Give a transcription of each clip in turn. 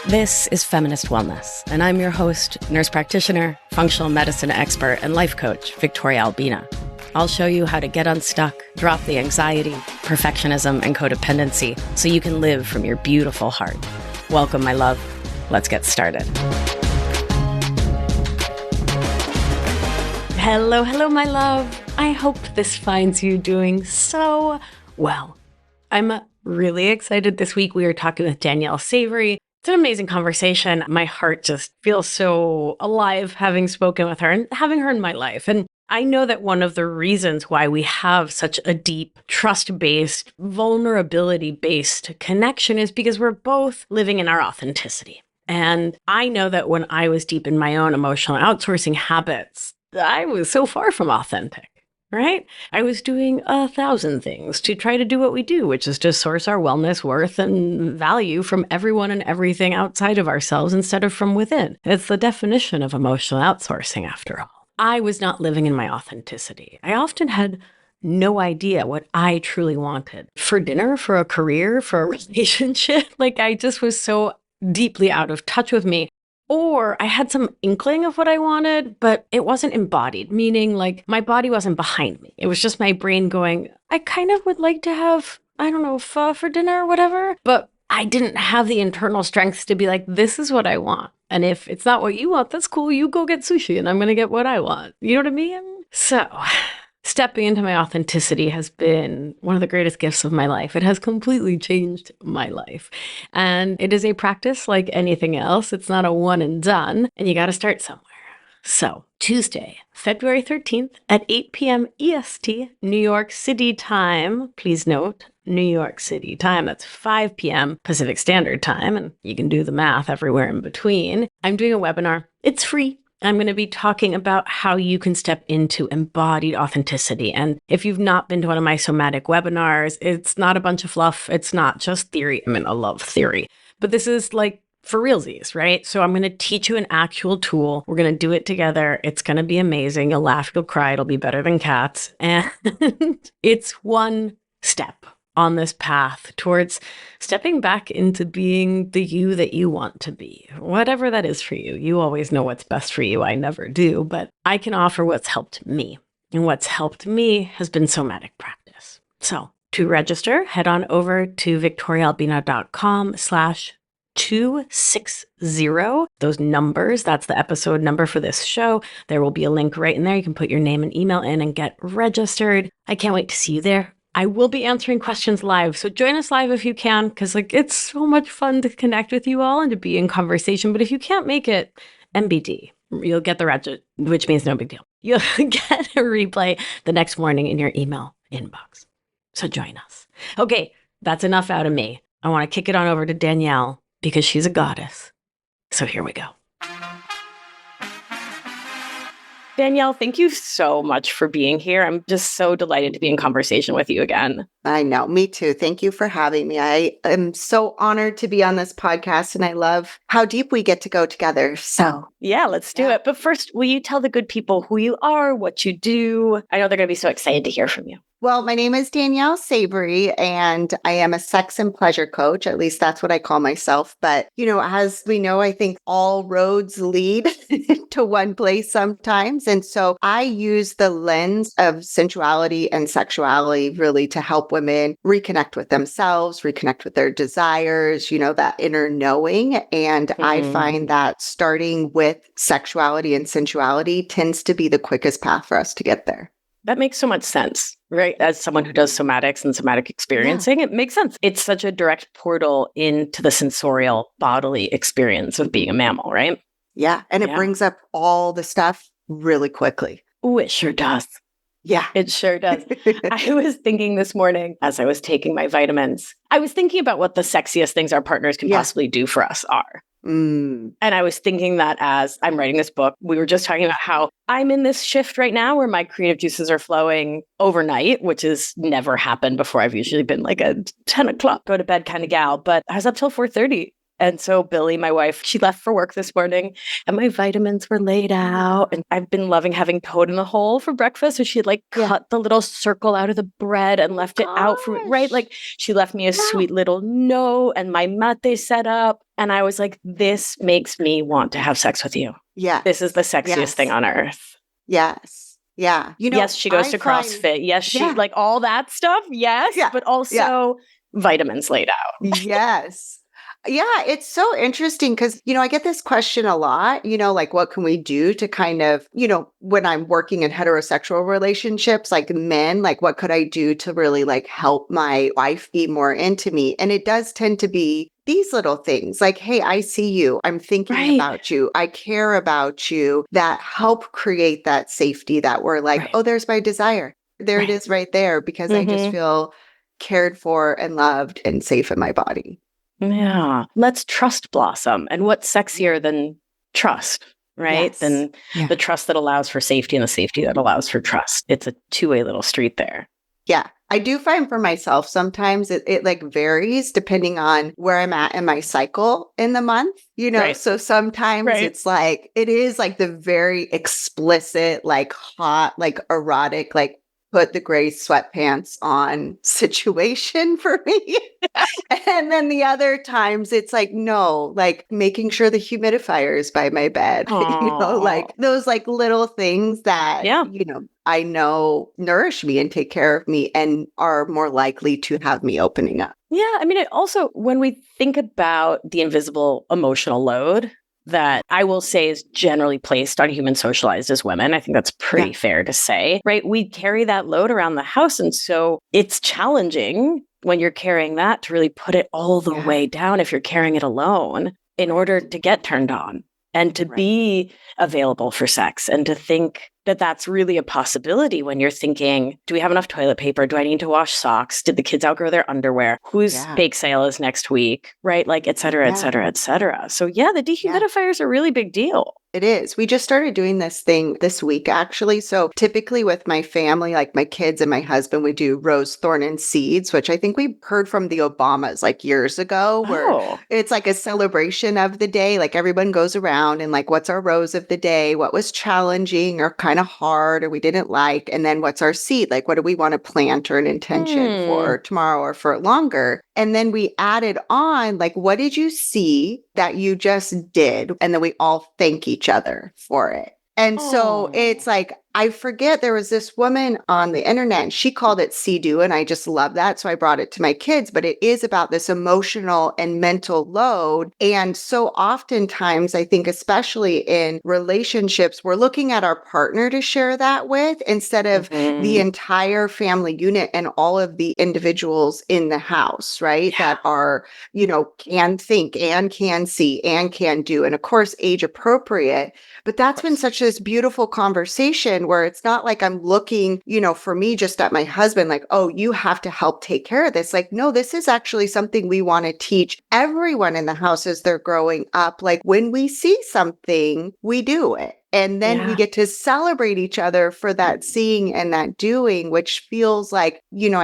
This is Feminist Wellness, and I'm your host, nurse practitioner, functional medicine expert, and life coach, Victoria Albina. I'll show you how to get unstuck, drop the anxiety, perfectionism, and codependency so you can live from your beautiful heart. Welcome, my love. Let's get started. Hello, my love. I hope this finds you doing so well. I'm really excited this week. We are talking with Danielle Savory. It's an amazing conversation. My heart just feels so alive having spoken with her and having her in my life. And I know that one of the reasons why we have such a deep, trust-based, vulnerability-based connection is because we're both living in our authenticity. And I know that when I was deep in my own emotional outsourcing habits, I was so far from authentic. Right? I was doing 1,000 things to try to do what we do, which is to source our wellness, worth, and value from everyone and everything outside of ourselves instead of from within. It's the definition of emotional outsourcing, after all. I was not living in my authenticity. I often had no idea what I truly wanted for dinner, for a career, for a relationship. Like I just was so deeply out of touch with me. Or I had some inkling of what I wanted, but it wasn't embodied, meaning like my body wasn't behind me. It was just my brain going, I kind of would like to have, I don't know, pho for dinner or whatever. But I didn't have the internal strength to be like, this is what I want. And if it's not what you want, that's cool. You go get sushi and I'm going to get what I want. You know what I mean? So stepping into my authenticity has been one of the greatest gifts of my life. It has completely changed my life. And it is a practice like anything else. It's not a one and done, and you got to start somewhere. So Tuesday, February 13th at 8 p.m. EST, New York City time. Please note, New York City time. That's 5 p.m. Pacific Standard Time. And you can do the math everywhere in between. I'm doing a webinar. It's free. I'm going to be talking about how you can step into embodied authenticity. And if you've not been to one of my somatic webinars, it's not a bunch of fluff. It's not just theory. I mean, I love theory, but this is like for realsies, right? So I'm going to teach you an actual tool. We're going to do it together. It's going to be amazing. You'll laugh, you'll cry. It'll be better than cats. And it's one step on this path towards stepping back into being the you that you want to be, whatever that is for you. You always know what's best for you. I never do, but I can offer what's helped me. And what's helped me has been somatic practice. So to register, head on over to victoriaalbina.com/260. Those numbers, that's the episode number for this show. There will be a link right in there. You can put your name and email in and get registered. I can't wait to see you there. I will be answering questions live. So join us live if you can, because like it's so much fun to connect with you all and to be in conversation. But if you can't make it, MBD, you'll get the register, which means no big deal. You'll get a replay the next morning in your email inbox. So join us. Okay, that's enough out of me. I want to kick it on over to Danielle because she's a goddess. So here we go. Danielle, thank you so much for being here. I'm just so delighted to be in conversation with you again. I know, me too. Thank you for having me. I am so honored to be on this podcast and I love how deep we get to go together. So yeah, let's do it. But first, will you tell the good people who you are, what you do? I know they're going to be so excited to hear from you. Well, my name is Danielle Savory, and I am a sex and pleasure coach. At least that's what I call myself. But, you know, as we know, I think all roads lead to one place sometimes. And so I use the lens of sensuality and sexuality really to help women reconnect with themselves, reconnect with their desires, you know, that inner knowing. And I find that starting with sexuality and sensuality tends to be the quickest path for us to get there. That makes so much sense, right? As someone who does somatics and somatic experiencing, It makes sense. It's such a direct portal into the sensorial bodily experience of being a mammal, right? Yeah. And it brings up all the stuff really quickly. Oh, it sure does. Yeah. It sure does. I was thinking this morning as I was taking my vitamins, I was thinking about what the sexiest things our partners can possibly do for us are. And I was thinking that as I'm writing this book, we were just talking about how I'm in this shift right now where my creative juices are flowing overnight, which has never happened before. I've usually been like a 10 o'clock, go to bed kind of gal, but I was up till 4:30 And so Billy, my wife, she left for work this morning and my vitamins were laid out. And I've been loving having toad in the hole for breakfast. So she had cut the little circle out of the bread and left it out for me, right? She left me a sweet little note and my mate set up. And I was like, this makes me want to have sex with you. Yeah. This is the sexiest thing on earth. Yes. Yeah. Yes, she goes to CrossFit. Yes, she all that stuff. Yes. Yeah. But also vitamins laid out. Yes. Yeah, it's so interesting because, I get this question a lot, what can we do to kind of, when I'm working in heterosexual relationships, like men, what could I do to really help my wife be more into me? And it does tend to be these little things like, hey, I see you. I'm thinking about you. I care about you, that help create that safety that we're like, oh, there's my desire. There it is right there because I just feel cared for and loved and safe in my body. Yeah. Let's trust blossom. And what's sexier than trust, right? Yes. Than the trust that allows for safety and the safety that allows for trust. It's a two-way little street there. Yeah. I do find for myself, sometimes it varies depending on where I'm at in my cycle in the month, so sometimes it's it is the very explicit, hot, erotic, put the gray sweatpants on situation for me. And then the other times it's no, making sure the humidifier is by my bed, those little things that, I know nourish me and take care of me and are more likely to have me opening up. Yeah. I mean, it also, when we think about the invisible emotional load that I will say is generally placed on humans socialized as women, I think that's pretty fair to say, right? We carry that load around the house. And so it's challenging when you're carrying that to really put it all the way down if you're carrying it alone in order to get turned on and to be available for sex and to think that that's really a possibility when you're thinking, do we have enough toilet paper? Do I need to wash socks? Did the kids outgrow their underwear? Whose bake sale is next week? Right? Et cetera, et cetera, et cetera. So the dehumidifier is a really big deal. It is. We just started doing this thing this week, actually. So typically with my family, my kids and my husband, we do rose, thorn, and seeds, which I think we heard from the Obamas years ago, where it's a celebration of the day. Everyone goes around and what's our rose of the day? What was challenging or kind of hard or we didn't like? And then what's our seed? What do we want to plant or an intention for tomorrow or for longer? And then we added on, what did you see that you just did? And then we all thank each other for it. And so it's I forget, there was this woman on the internet and she called it see-do, and I just love that. So I brought it to my kids, but it is about this emotional and mental load. And so oftentimes, I think, especially in relationships, we're looking at our partner to share that with instead of the entire family unit and all of the individuals in the house, right? That are, can think and can see and can do. And of course, age appropriate. But that's been such this beautiful conversation where it's not I'm looking, for me, just at my husband, oh, you have to help take care of this. No, this is actually something we want to teach everyone in the house as they're growing up. When we see something, we do it. And then we get to celebrate each other for that seeing and that doing, which feels I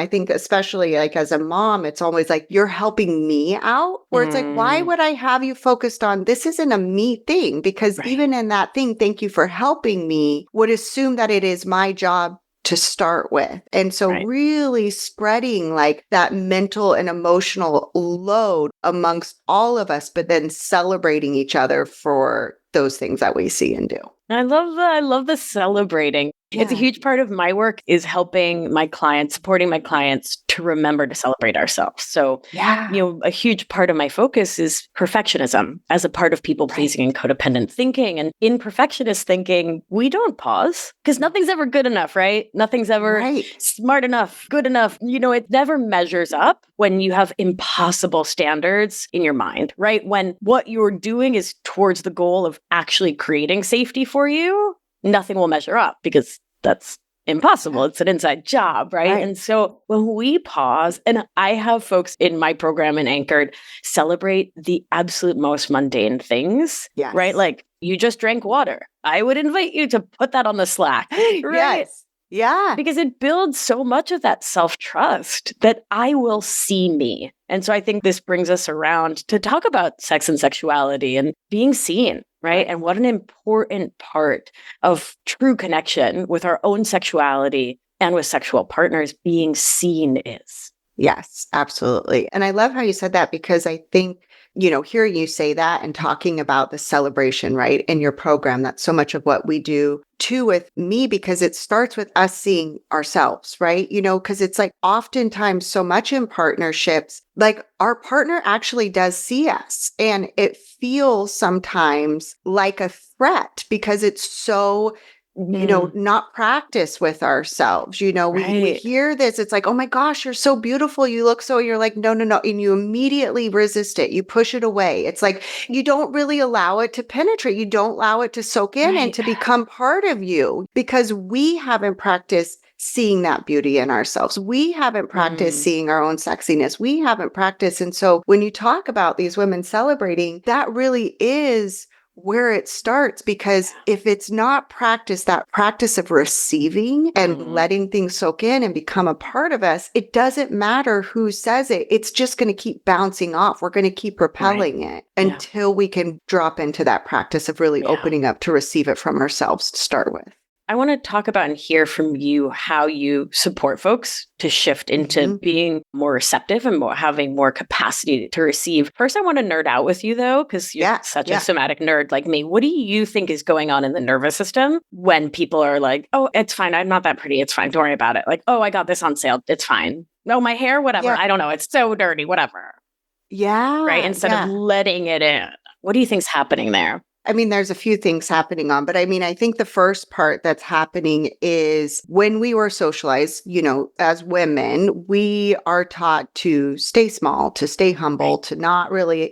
think especially as a mom, it's always you're helping me out, where it's why would I have you focused on this isn't a me thing? Because even in that thing, thank you for helping me, would assume that it is my job to start with. And so really spreading that mental and emotional load amongst all of us, but then celebrating each other for those things that we see and do. I love the celebrating. It's a huge part of my work is helping my clients, supporting my clients to remember to celebrate ourselves. So, a huge part of my focus is perfectionism as a part of people pleasing and codependent thinking. And in perfectionist thinking, we don't pause because nothing's ever good enough, right? Nothing's ever smart enough, good enough. It never measures up when you have impossible standards in your mind, right? When what you're doing is towards the goal of actually creating safety for you, nothing will measure up because that's impossible. It's an inside job, right? And so when we pause, and I have folks in my program in Anchored celebrate the absolute most mundane things, right? You just drank water. I would invite you to put that on the Slack, right? Yeah. Because it builds so much of that self-trust that I will see me And so I think this brings us around to talk about sex and sexuality and being seen, right? And what an important part of true connection with our own sexuality and with sexual partners being seen is. Yes, absolutely. And I love how you said that because I think, hearing you say that and talking about the celebration, right, in your program, that's so much of what we do too with me because it starts with us seeing ourselves, right? Because it's like oftentimes so much in partnerships, like our partner actually does see us and it feels sometimes like a threat because it's so not practice with ourselves. We hear this, it's like, oh my gosh, you're so beautiful. You look so, you're like, no, no, no. And you immediately resist it. You push it away. It's like, you don't really allow it to penetrate. You don't allow it to soak in and to become part of you because we haven't practiced seeing that beauty in ourselves. We haven't practiced seeing our own sexiness. We haven't practiced. And so when you talk about these women celebrating, that really is where it starts, because if it's not practice, that practice of receiving and letting things soak in and become a part of us, it doesn't matter who says it. It's just going to keep bouncing off. We're going to keep repelling it until we can drop into that practice of really opening up to receive it from ourselves to start with. I want to talk about and hear from you how you support folks to shift into being more receptive and having more capacity to receive. First, I want to nerd out with you, though, because you're such a somatic nerd like me. What do you think is going on in the nervous system when people are like, oh, it's fine. I'm not that pretty. It's fine. Don't worry about it. Like, oh, I got this on sale. It's fine. No, my hair, whatever. I don't know. It's so dirty, whatever. Yeah. Right? Instead of letting it in. What do you think's happening there? I mean, there's a few things happening but I think the first part that's happening is when we were socialized, as women, we are taught to stay small, to stay humble, to not really,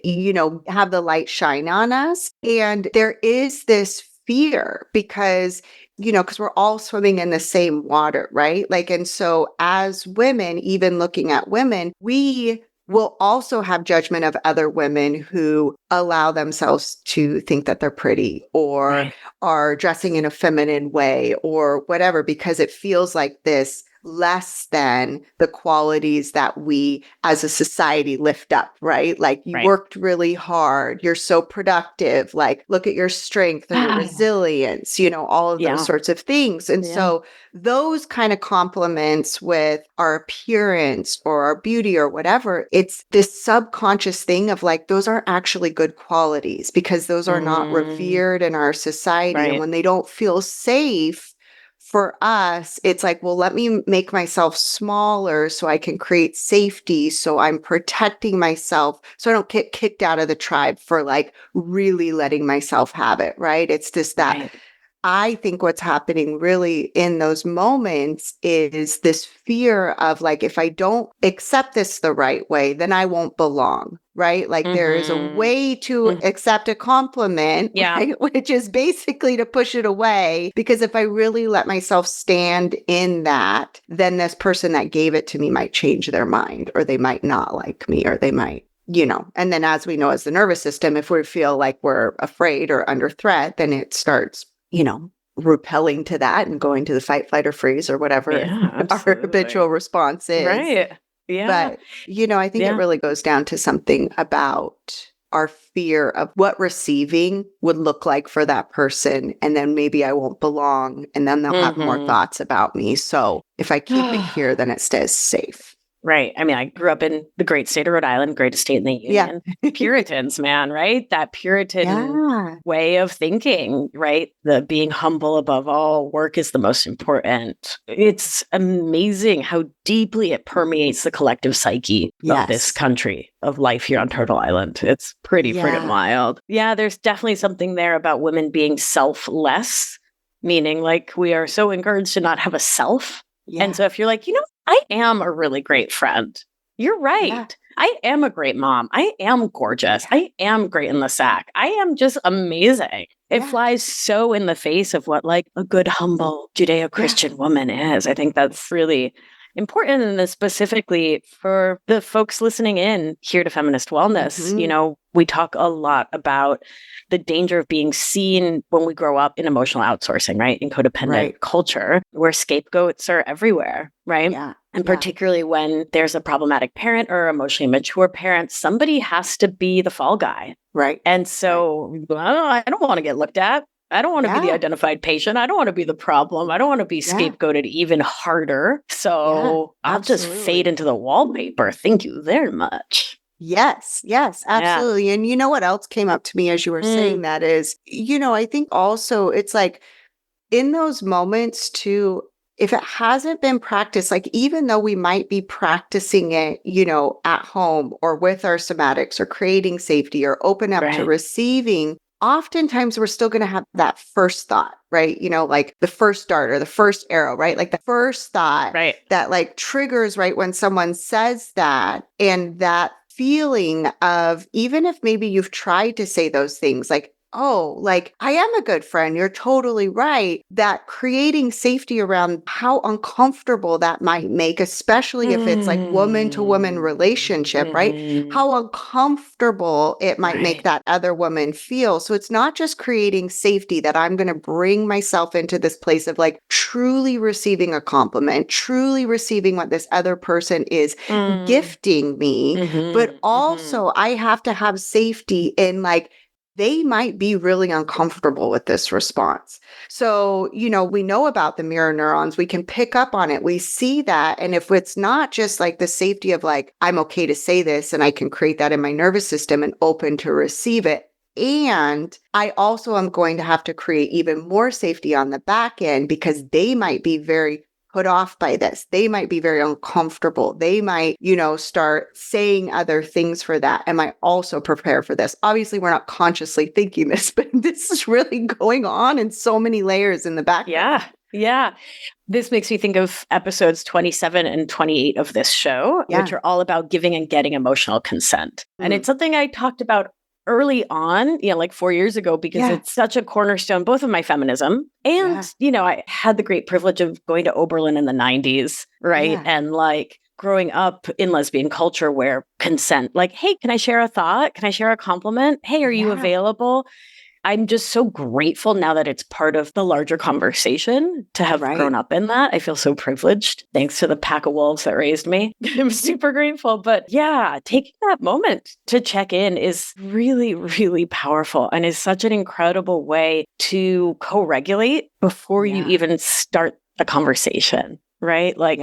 have the light shine on us. And there is this fear because we're all swimming in the same water, right? And so as women, even looking at women, we will also have judgment of other women who allow themselves to think that they're pretty or are dressing in a feminine way or whatever, because it feels like this less than the qualities that we as a society lift up, right? Like you worked really hard. You're so productive. Like, look at your strength or your resilience, all of those sorts of things. And so those kind of compliments with our appearance or our beauty or whatever, it's this subconscious thing of like, those aren't actually good qualities because those are not revered in our society. And when they don't feel safe, for us, it's like, well, let me make myself smaller so I can create safety. So I'm protecting myself so I don't get kicked out of the tribe for like really letting myself have it, right? It's just that I think what's happening really in those moments is this fear of like, if I don't accept this the right way, then I won't belong, right? Like there is a way to accept a compliment, right? Which is basically to push it away. Because if I really let myself stand in that, then this person that gave it to me might change their mind, or they might not like me, or they might, and then as we know, as the nervous system, if we feel like we're afraid or under threat, then it starts repelling to that and going to the fight, flight, or freeze or whatever our habitual response is. Right. Yeah. But, I think it really goes down to something about our fear of what receiving would look like for that person. And then maybe I won't belong. And then they'll have more thoughts about me. So if I keep it here, then it stays safe. Right. I mean, I grew up in the great state of Rhode Island, greatest state in the Union. Puritans, man, right? That Puritan way of thinking, right? The being humble above all, work is the most important. It's amazing how deeply it permeates the collective psyche of this country, of life here on Turtle Island. It's pretty friggin' wild. Yeah, there's definitely something there about women being selfless, meaning like we are so encouraged to not have a self. And so if you're like, I am a really great friend. You're right. I am a great mom. I am gorgeous. I am great in the sack. I am just amazing. It flies so in the face of what like a good, humble Judeo-Christian woman is. I think that's really important in this specifically for the folks listening in here to Feminist Wellness. We talk a lot about the danger of being seen when we grow up in emotional outsourcing, right? In codependent culture, where scapegoats are everywhere, right? Yeah. And particularly when there's a problematic parent or emotionally immature parent, somebody has to be the fall guy. Right. And so I don't want to get looked at. I don't want to be the identified patient. I don't want to be the problem. I don't want to be scapegoated even harder. So I'll just fade into the wallpaper. Thank you very much. Yes, absolutely. And you know what else came up to me as you were saying that is, I think also it's like in those moments too, if it hasn't been practiced, like even though we might be practicing it, at home or with our somatics or creating safety or open up to receiving, oftentimes we're still going to have that first thought, right? Like the first dart or the first arrow, right? Like the first thought that like triggers right when someone says that, and that feeling of, even if maybe you've tried to say those things like, oh, like I am a good friend. You're totally right. That creating safety around how uncomfortable that might make, especially if it's like woman to woman relationship, right? How uncomfortable it might make that other woman feel. So it's not just creating safety that I'm going to bring myself into this place of like truly receiving a compliment, truly receiving what this other person is gifting me, but also I have to have safety in like, they might be really uncomfortable with this response. So, we know about the mirror neurons. We can pick up on it. We see that. And if it's not just like the safety of like, I'm okay to say this and I can create that in my nervous system and open to receive it. And I also am going to have to create even more safety on the back end because they might be very put off by this. They might be very uncomfortable. They might, start saying other things for that. Am I also prepared for this? Obviously, we're not consciously thinking this, but this is really going on in so many layers in the background. Yeah. This makes me think of episodes 27 and 28 of this show, which are all about giving and getting emotional consent. And it's something I talked about early on, like 4 years ago, because it's such a cornerstone, both of my feminism and, I had the great privilege of going to Oberlin in the 90s, right? And like growing up in lesbian culture where consent, like, hey, can I share a thought? Can I share a compliment? Hey, are you available? I'm just so grateful now that it's part of the larger conversation to have grown up in that. I feel so privileged thanks to the pack of wolves that raised me. I'm super grateful. But yeah, taking that moment to check in is really, really powerful and is such an incredible way to co-regulate before you even start a conversation, right? Like,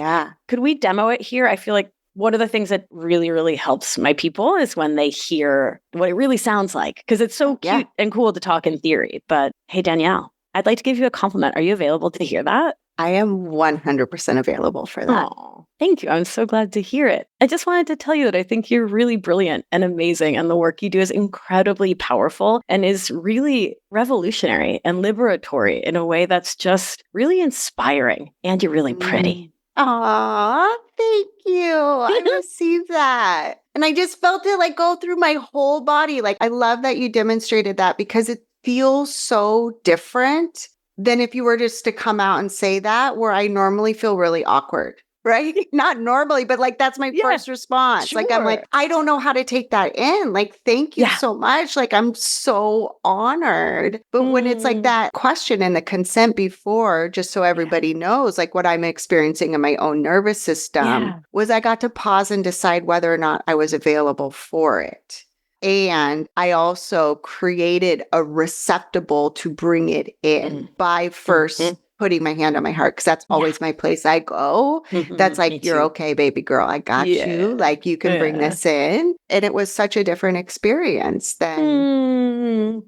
could we demo it here? I feel like one of the things that really, really helps my people is when they hear what it really sounds like, because it's so cute and cool to talk in theory. But hey, Danielle, I'd like to give you a compliment. Are you available to hear that? I am 100% available for that. Oh, thank you. I'm so glad to hear it. I just wanted to tell you that I think you're really brilliant and amazing. And the work you do is incredibly powerful and is really revolutionary and liberatory in a way that's just really inspiring. And you're really pretty. Aw, thank you. I received that. And I just felt it like go through my whole body. Like, I love that you demonstrated that because it feels so different than if you were just to come out and say that, where I normally feel really awkward. Right? Not normally, but like that's my first response. Sure. Like, I'm like, I don't know how to take that in. Like, thank you so much. Like, I'm so honored. But when it's like that question and the consent before, just so everybody knows, like what I'm experiencing in my own nervous system was I got to pause and decide whether or not I was available for it. And I also created a receptacle to bring it in by first putting my hand on my heart, because that's always my place I go. That's like, you're okay, baby girl. I got you. Like, you can bring this in. And it was such a different experience than,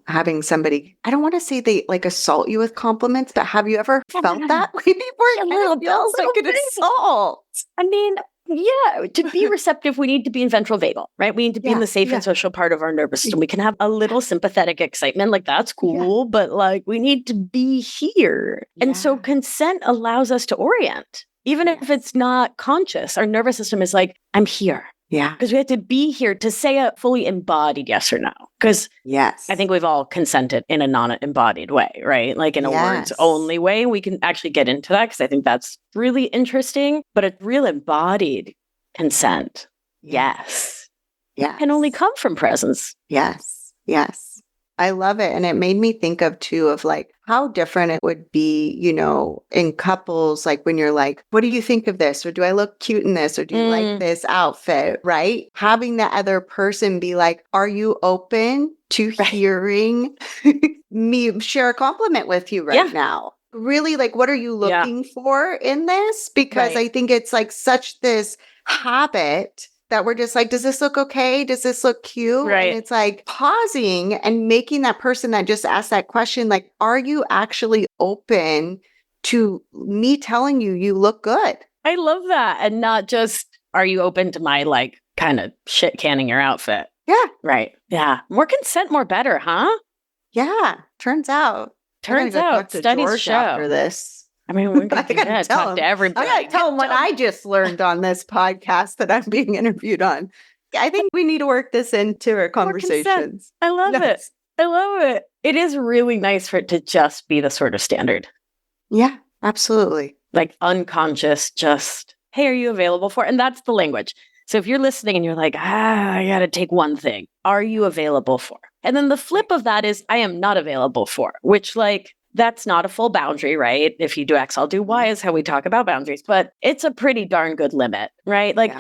having somebody, I don't want to say they like assault you with compliments, but have you ever felt that way before? A little feels like an assault. I mean, to be receptive, we need to be in ventral vagal, right? We need to be in the safe and social part of our nervous system. We can have a little sympathetic excitement, like that's cool, but like we need to be here. And so consent allows us to orient, even if it's not conscious. Our nervous system is like, I'm here. Yeah. Because we have to be here to say a fully embodied yes or no. Because Yes. I think we've all consented in a non-embodied way, right? Like in a words only way. We can actually get into that because I think that's really interesting. But a real embodied consent, yes, can only come from presence. Yes. Yes. I love it. And it made me think of too of like how different it would be, you know, in couples, like when you're like, what do you think of this? Or do I look cute in this? Or do you like this outfit? Right? Having the other person be like, are you open to hearing me share a compliment with you right now? Really, like, what are you looking for in this? Because I think it's like such this habit that we're just like, does this look okay? Does this look cute? Right. And it's like pausing and making that person that just asked that question, like, are you actually open to me telling you you look good? I love that. And not just, are you open to my like kind of shit canning your outfit? Yeah. Right. Yeah. More consent, more better, huh? Yeah. Turns out. Studies show. After this. I mean, we're going to talk to everybody. I got to tell them what I just learned on this podcast that I'm being interviewed on. I think we need to work this into our conversations. I love it. I love it. It is really nice for it to just be the sort of standard. Yeah, absolutely. Like unconscious, just, hey, are you available for? And that's the language. So if you're listening and you're like, I got to take one thing, are you available for? And then the flip of that is, I am not available for, which like, that's not a full boundary, right? If you do X, I'll do Y is how we talk about boundaries, but it's a pretty darn good limit, right? Like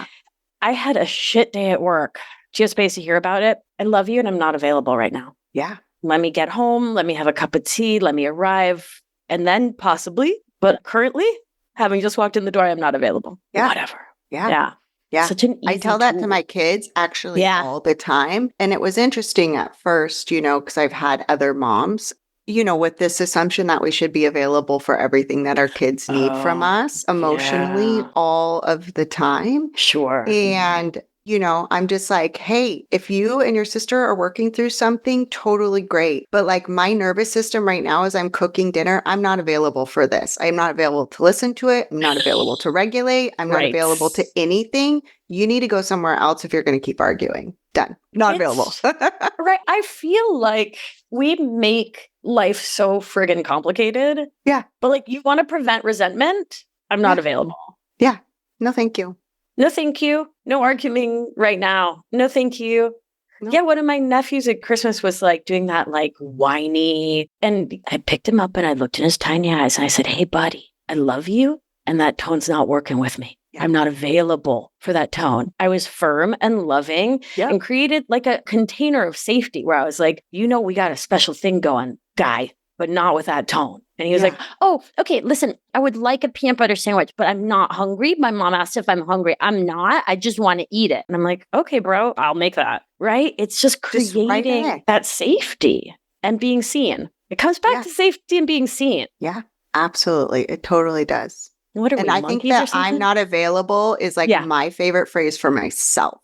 I had a shit day at work. Do you have space to hear about it? I love you and I'm not available right now. Yeah. Let me get home. Let me have a cup of tea. Let me arrive. And then possibly, but currently, having just walked in the door, I'm not available. Yeah. Whatever. Yeah. Yeah. Yeah. Such an easy I tell that tool. to my kids actually all the time. And it was interesting at first, you know, because I've had other moms, you know, with this assumption that we should be available for everything that our kids need from us emotionally all of the time. Sure. And, you know, I'm just like, hey, if you and your sister are working through something, totally great. But like my nervous system right now, as I'm cooking dinner, I'm not available for this. I'm not available to listen to it. I'm not available to regulate. I'm not available to anything. You need to go somewhere else if you're going to keep arguing. Done. Not available. Right. I feel like we make life so friggin' complicated. Yeah. But like you want to prevent resentment? I'm not available. Yeah. No, thank you. No, thank you. No arguing right now. No, thank you. No. Yeah, one of my nephews at Christmas was like doing that like whiny. And I picked him up and I looked in his tiny eyes and I said, hey, buddy, I love you. And that tone's not working with me. Yeah. I'm not available for that tone. I was firm and loving and created like a container of safety where I was like, you know, we got a special thing going, guy, but not with that tone. And he was like, oh, okay, listen, I would like a peanut butter sandwich, but I'm not hungry. My mom asked if I'm hungry. I'm not. I just want to eat it. And I'm like, okay, bro, I'll make that. Right? It's just creating that safety and being seen. It comes back to safety and being seen. Yeah, absolutely. It totally does. What are we, I think that I'm not available is like my favorite phrase for myself.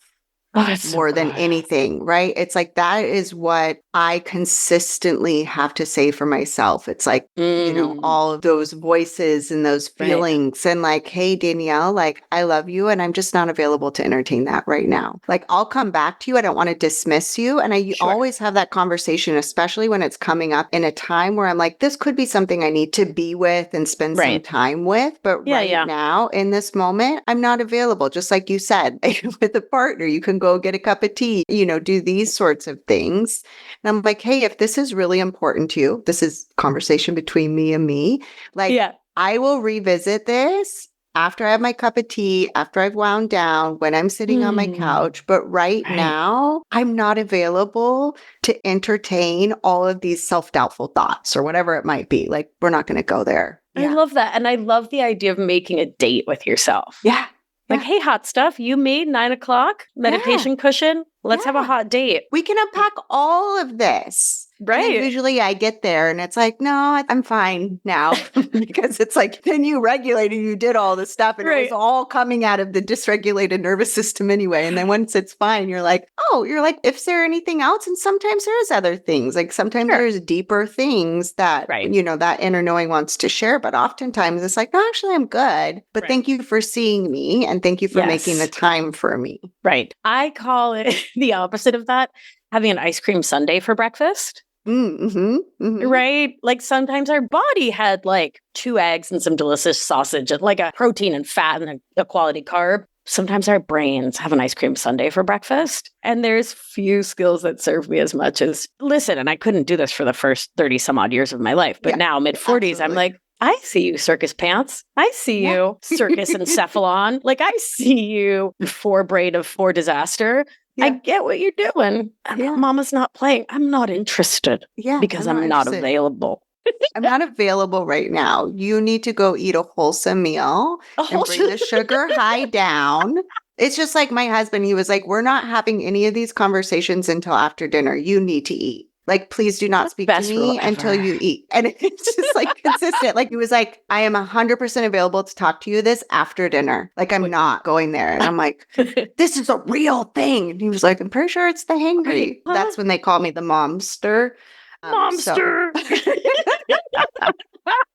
More than anything, right? It's like that is what I consistently have to say for myself. It's like, you know, all of those voices and those feelings and like, hey, Danielle, like, I love you and I'm just not available to entertain that right now. Like, I'll come back to you. I don't want to dismiss you. And I always have that conversation, especially when it's coming up in a time where I'm like, this could be something I need to be with and spend some time with. But now in this moment, I'm not available. Just like you said, with a partner, you can go get a cup of tea, you know, do these sorts of things. And I'm like, hey, if this is really important to you, this is conversation between me and me. Like, I will revisit this after I have my cup of tea, after I've wound down, when I'm sitting on my couch. But right now, I'm not available to entertain all of these self-doubtful thoughts or whatever it might be. Like, we're not going to go there. I love that. And I love the idea of making a date with yourself. Yeah. Like, hey, hot stuff, you made 9:00 meditation cushion. Let's have a hot date. We can unpack all of this. And then Right. usually I get there and it's like, no, I'm fine now because it's like, then you regulated, you did all this stuff and it was Right. all coming out of the dysregulated nervous system anyway. And then once it's fine, you're like, oh, you're like, if there anything else? And sometimes there is other things. Like sometimes Sure. there's deeper things that, Right. that inner knowing wants to share. But oftentimes it's like, no, actually, I'm good. But Right. thank you for seeing me and thank you for making the Yes. time for me. Right. I call it the opposite of that, having an ice cream sundae for breakfast. Mm-hmm, mm-hmm. Right? Like sometimes our body had like 2 eggs and some delicious sausage and like a protein and fat and a quality carb. Sometimes our brains have an ice cream sundae for breakfast. And there's few skills that serve me as much as listen. And I couldn't do this for the first 30 some odd years of my life. But now mid 40s, I'm like, I see you, circus pants. I see you, circus encephalon. Like I see you, 4 braid of 4 disaster. I get what you're doing. Mama's not playing. I'm not interested because I'm not available. I'm not available right now. You need to go eat a wholesome meal and bring the sugar high down. It's just like my husband, he was like, we're not having any of these conversations until after dinner. You need to eat. Like, please do not speak to me until you eat. And it's just like consistent. Like, he was like, I am 100% available to talk to you this after dinner. Like, I'm not going there. And I'm like, this is a real thing. And he was like, I'm pretty sure it's the hangry. That's when they call me the momster. Momster.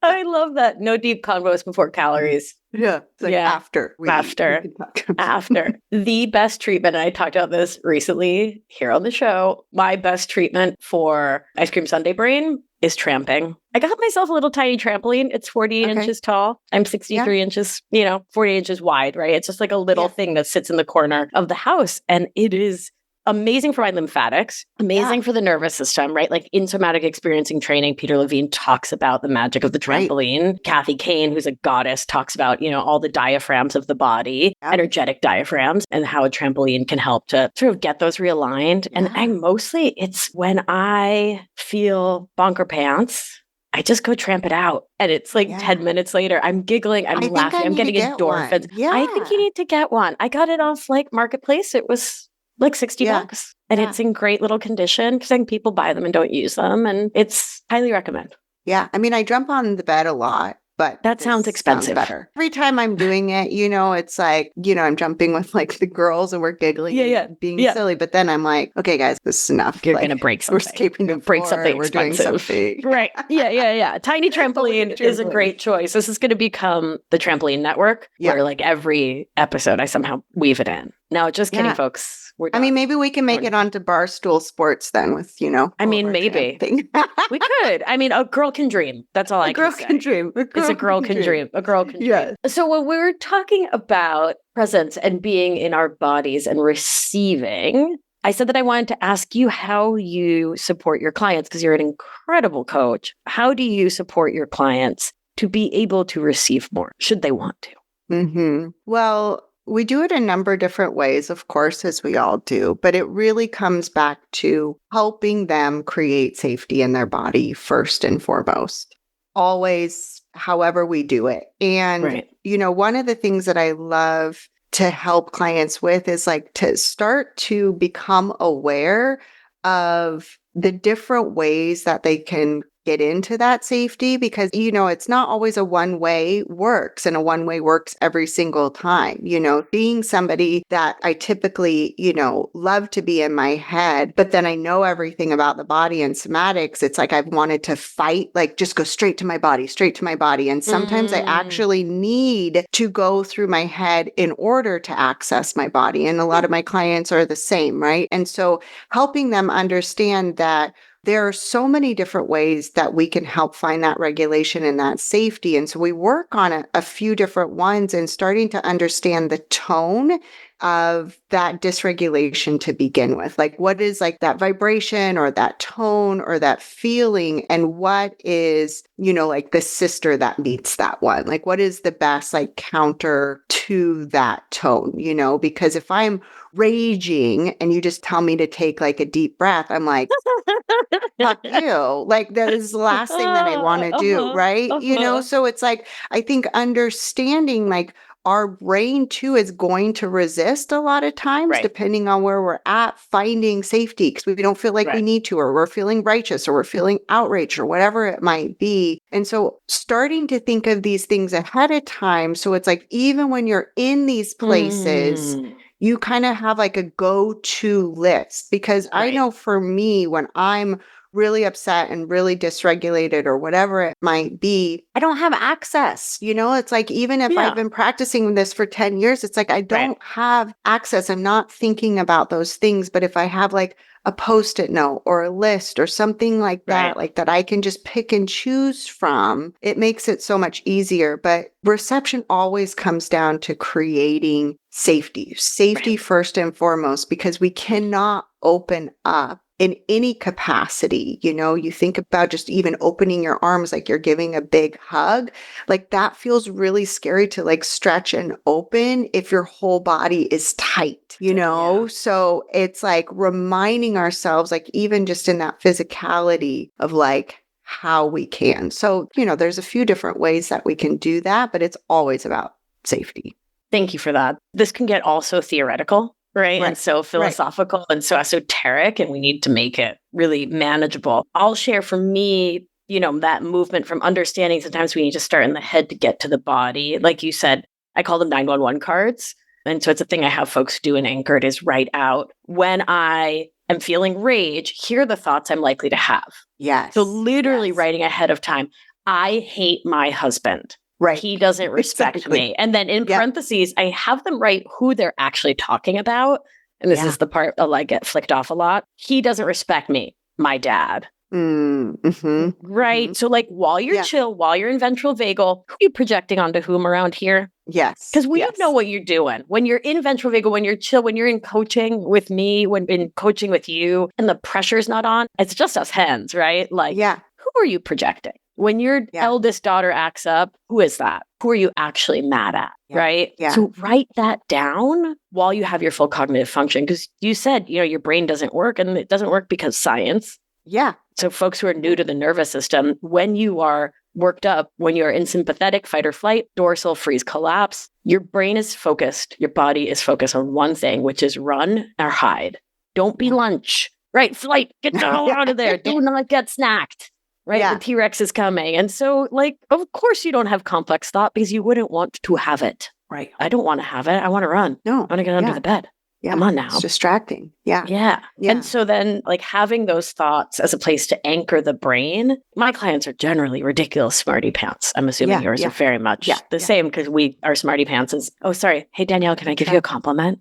I love that. No deep convos before calories. Yeah. It's like after. After. The best treatment, and I talked about this recently here on the show, my best treatment for ice cream sundae brain is tramping. I got myself a little tiny trampoline. It's 48 inches tall. I'm 63 inches, 48 inches wide, right? It's just like a little thing that sits in the corner of the house. And it is amazing for my lymphatics, amazing for the nervous system, right? Like in somatic experiencing training, Peter Levine talks about the magic of the trampoline. Right. Kathy Kane, who's a goddess, talks about, all the diaphragms of the body, energetic diaphragms, and how a trampoline can help to sort of get those realigned. And mostly it's when I feel bonker pants, I just go tramp it out. And it's like 10 minutes later, I'm giggling, I'm laughing, I'm getting endorphins. I think you need to get one. I got it off like Marketplace. It was like $60. And it's in great little condition because I think people buy them and don't use them. And it's highly recommend. Yeah. I mean, I jump on the bed a lot, but that sounds expensive. Better. Every time I'm doing it, it's like, I'm jumping with like the girls and we're giggling and being silly. But then I'm like, okay, guys, this is enough. You're going to break something. We're escaping the break floor. Something We're expensive. Doing something. Right. Yeah. Tiny trampoline is a great choice. This is going to become the Trampoline Network where like every episode I somehow weave it in. No, just kidding, folks. I mean, maybe we can make it onto Barstool Sports then with, I mean, maybe. We could. I mean, a girl can dream. That's all I can say. A girl can dream. It's a girl can dream. A girl can dream. So when we were talking about presence and being in our bodies and receiving, I said that I wanted to ask you how you support your clients because you're an incredible coach. How do you support your clients to be able to receive more, should they want to? Mm-hmm. Well, we do it a number of different ways, of course, as we all do, but it really comes back to helping them create safety in their body first and foremost. Always, however we do it. And, one of the things that I love to help clients with is like to start to become aware of the different ways that they can get into that safety because, it's not always a one-way works and a one-way works every single time. Being somebody that I typically, love to be in my head, but then I know everything about the body and somatics. It's like I've wanted to fight, like just go straight to my body. And sometimes I actually need to go through my head in order to access my body. And a lot of my clients are the same, right? And so helping them understand that there are so many different ways that we can help find that regulation and that safety. And so we work on a few different ones and starting to understand the tone of that dysregulation to begin with. Like what is like that vibration or that tone or that feeling and what is, like the sister that meets that one? Like what is the best like counter to that tone, because if I'm raging and you just tell me to take like a deep breath, I'm like, fuck you. Like that is the last thing that I want to do. Right. So it's like, I think understanding like, our brain too is going to resist a lot of times, Right. depending on where we're at, finding safety because we don't feel like we Right. need to, or we're feeling righteous, or we're feeling outraged, or whatever it might be. And so starting to think of these things ahead of time. So it's like, even when you're in these places, you kind of have like a go-to list. Because I Right. know for me, when I'm really upset and really dysregulated or whatever it might be, I don't have access. It's like, even if Yeah. I've been practicing this for 10 years, it's like, I don't have access. I'm not thinking about those things. But if I have like a post-it note or a list or something like that, like that I can just pick and choose from, it makes it so much easier. But reception always comes down to creating safety first and foremost, because we cannot open up in any capacity. You think about just even opening your arms, like you're giving a big hug, like that feels really scary to like stretch and open if your whole body is tight, So it's like reminding ourselves, like even just in that physicality of like how we can. So, there's a few different ways that we can do that, but it's always about safety. Thank you for that. This can get also theoretical, right? And so philosophical and so esoteric, and we need to make it really manageable. I'll share for me, that movement from understanding sometimes we need to start in the head to get to the body. Like you said, I call them 911 cards. And so it's a thing I have folks do in Anchored is write out, when I am feeling rage, here are the thoughts I'm likely to have. Yes. So literally writing ahead of time, I hate my husband. Right. He doesn't respect me. And then in parentheses, I have them write who they're actually talking about. And this is the part I'll like get flicked off a lot. He doesn't respect me, my dad. Mm-hmm. Right. So like while you're chill, while you're in ventral vagal, who are you projecting onto whom around here? Yes. Because we know what you're doing. When you're in ventral vagal, when you're chill, when you're in coaching with me, when in coaching with you, and the pressure's not on, it's just us hens, right? Like, who are you projecting? When your eldest daughter acts up, who is that? Who are you actually mad at? Right? Yeah. So write that down while you have your full cognitive function. Because you said, your brain doesn't work, and it doesn't work because science. Yeah. So folks who are new to the nervous system, when you are worked up, when you're in sympathetic fight or flight, dorsal freeze collapse, your brain is focused, your body is focused on one thing, which is run or hide. Don't be lunch. Right? Flight, get the hell out of there. Do not get snacked. Right? The T-Rex is coming. And so, like, of course you don't have complex thought because you wouldn't want to have it. Right. I don't want to have it. I want to run. No. I want to get under the bed. Yeah. Come on now. It's distracting. Yeah. And so then like having those thoughts as a place to anchor the brain, my clients are generally ridiculous smarty pants. I'm assuming yours are very much the same because we are smarty pants is, oh, sorry. Hey, Danielle, can I give you a compliment?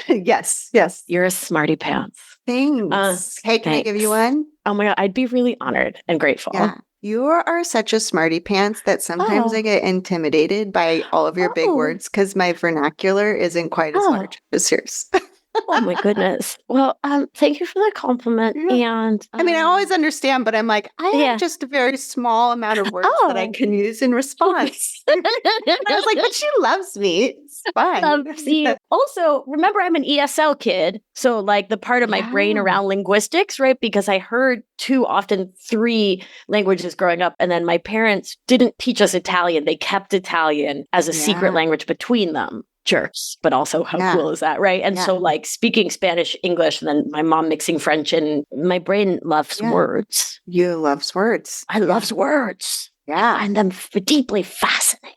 Yes. You're a smarty pants. Thanks. Hey, can I give you one? Oh my God. I'd be really honored and grateful. Yeah. You are such a smarty pants that sometimes I get intimidated by all of your big words because my vernacular isn't quite as large as yours. Oh my goodness. Well, thank you for the compliment. And I mean, I always understand, but I'm like, I have just a very small amount of words that I can use in response. I was like, but she loves me. It's fine. Loves you. Also, remember, I'm an ESL kid. So like the part of my brain around linguistics, right? Because I heard often three languages growing up. And then my parents didn't teach us Italian. They kept Italian as a secret language between them. Jerks, but also how cool is that, right? And so like speaking Spanish, English, and then my mom mixing French, and my brain loves words. You loves words. I loves words. Yeah. I find them deeply fascinating.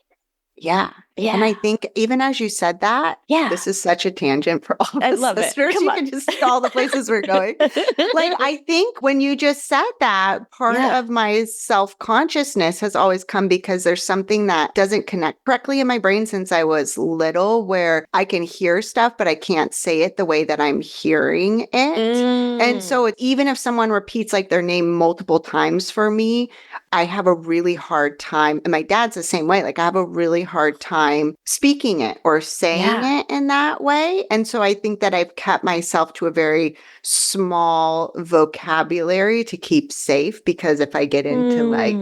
Yeah. And I think even as you said that, this is such a tangent for all I the love listeners. It. Come you on. can just see all the places we're going. Like, I think when you just said that, part of my self-consciousness has always come because there's something that doesn't connect correctly in my brain since I was little, where I can hear stuff, but I can't say it the way that I'm hearing it. And so even if someone repeats like their name multiple times for me, I have a really hard time. And my dad's the same way. Like I have a really hard time speaking it or saying it in that way. And so I think that I've kept myself to a very small vocabulary to keep safe, because if I get into like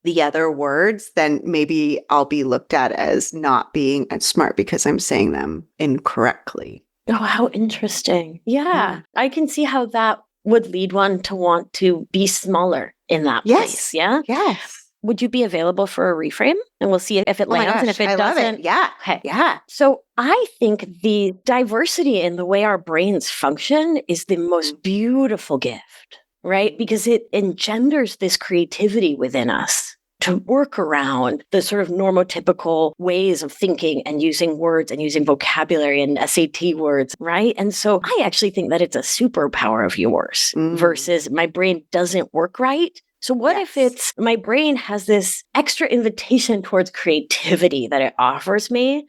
the other words, then maybe I'll be looked at as not being as smart because I'm saying them incorrectly. Oh, how interesting. Yeah. I can see how that would lead one to want to be smaller in that place. Yeah. Yes. would you be available for a reframe? And we'll see if it Oh my lands. And gosh, if it I love doesn't, it. Yeah. okay. Yeah. So I think the diversity in the way our brains function is the most beautiful gift, right? Because it engenders this creativity within us to work around the sort of normotypical ways of thinking and using words and using vocabulary and SAT words, right? And so I actually think that it's a superpower of yours versus my brain doesn't work right. So what if it's my brain has this extra invitation towards creativity that it offers me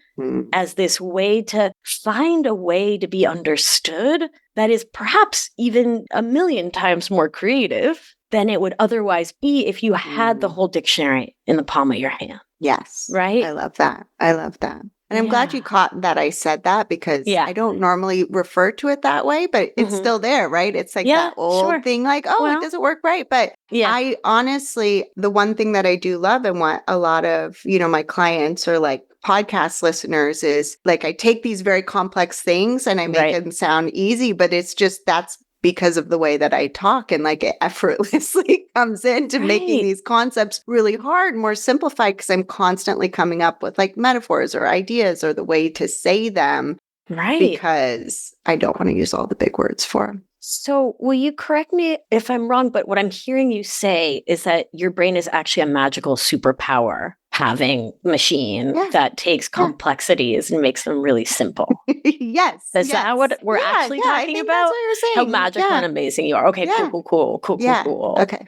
as this way to find a way to be understood that is perhaps even a million times more creative than it would otherwise be if you had the whole dictionary in the palm of your hand. Yes. Right? I love that. I love that. And I'm glad you caught that I said that because I don't normally refer to it that way, but it's still there, right? It's like that old thing, like, oh, it doesn't work right. But I honestly, the one thing that I do love and what a lot of, my clients or like podcast listeners is like, I take these very complex things and I make them sound easy, but it's just, that's because of the way that I talk and like it effortlessly comes into making these concepts really hard, more simplified because I'm constantly coming up with like metaphors or ideas or the way to say them. Because I don't want to use all the big words for them. So will you correct me if I'm wrong, but what I'm hearing you say is that your brain is actually a magical superpower having machine that takes complexities and makes them really simple. Yes. Is that what we're actually talking about? That's what you're saying. How magical and amazing you are. Okay, cool. Okay.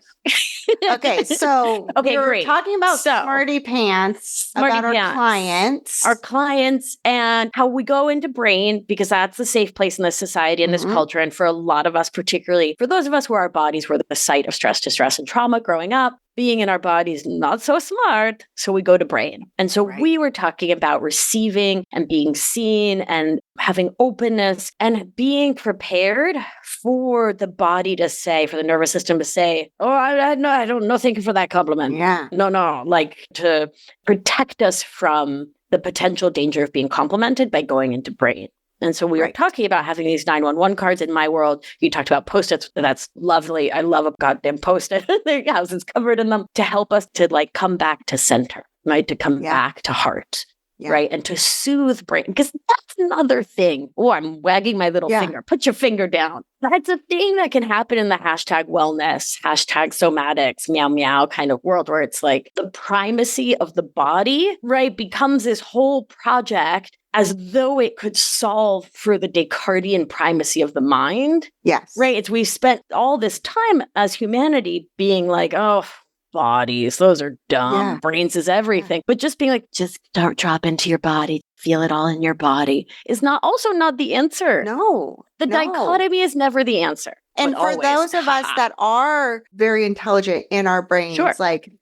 Okay, so we were great. talking about smarty pants, about our clients. Our clients and how we go into brain because that's the safe place in this society and this culture. And for a lot of us, particularly for those of us where our bodies were the site of stress, distress, and trauma growing up, being in our bodies not so smart. So we go to brain. And so we were talking about receiving and being seen and having openness and being prepared for the body to say, for the nervous system to say, oh, I don't know. Thank you for that compliment. Yeah. No, like to protect us from the potential danger of being complimented by going into brain. And so we were talking about having these 911 cards in my world. You talked about Post-its. That's lovely. I love a goddamn Post-it. Their house is covered in them to help us to like come back to center, right? To come back to heart, right? And to soothe brain. Because that's another thing. Oh, I'm wagging my little finger. Put your finger down. That's a thing that can happen in the hashtag wellness, hashtag somatics, meow, meow kind of world where it's like the primacy of the body, right, becomes this whole project as though it could solve for the Descartesian primacy of the mind. Yes. Right. We've spent all this time as humanity being like, oh, bodies, those are dumb. Brains is everything. But just being like, just don't drop into your body, feel it all in your body is not the answer. No. The dichotomy is never the answer. And for those of us that are very intelligent in our brains, like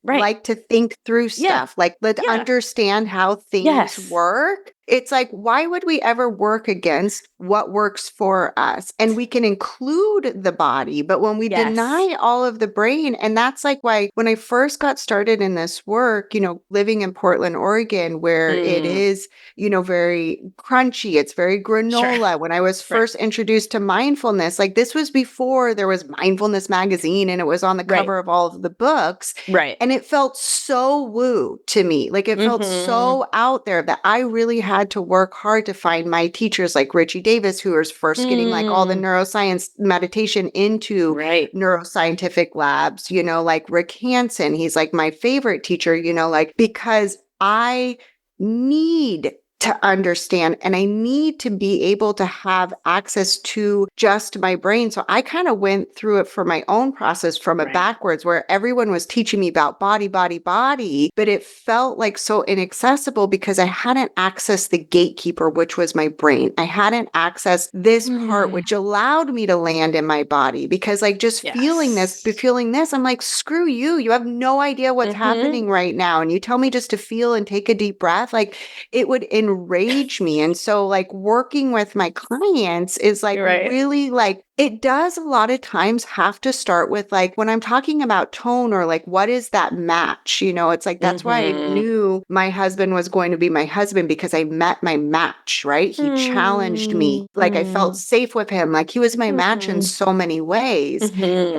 to think through stuff, like let's understand how things work. It's like, why would we ever work against what works for us? And we can include the body, but when we deny all of the brain, and that's like why when I first got started in this work, living in Portland, Oregon, where it is, very crunchy, it's very granola. When I was first introduced to mindfulness, like this was before there was Mindfulness Magazine and it was on the cover of all of the books. And it felt so woo to me. Like it felt so out there that I really had to work hard to find my teachers like Richie Davis, who was first getting like all the neuroscience meditation into neuroscientific labs, like Rick Hansen. He's like my favorite teacher, like because I need to understand and I need to be able to have access to just my brain. So I kind of went through it for my own process from a backwards where everyone was teaching me about body, but it felt like so inaccessible because I hadn't accessed the gatekeeper, which was my brain. I hadn't accessed this part, which allowed me to land in my body because like just feeling this, I'm like, screw you. You have no idea what's happening right now. And you tell me just to feel and take a deep breath. Like it would enrage me. And so like working with my clients is like really like It does a lot of times have to start with like when I'm talking about tone or like what is that match? It's like that's why I Mm-hmm. knew my husband was going to be my husband because I met my match, right? He challenged me. Like I felt Mm-hmm. safe with him. Like he was my match in so many ways. It's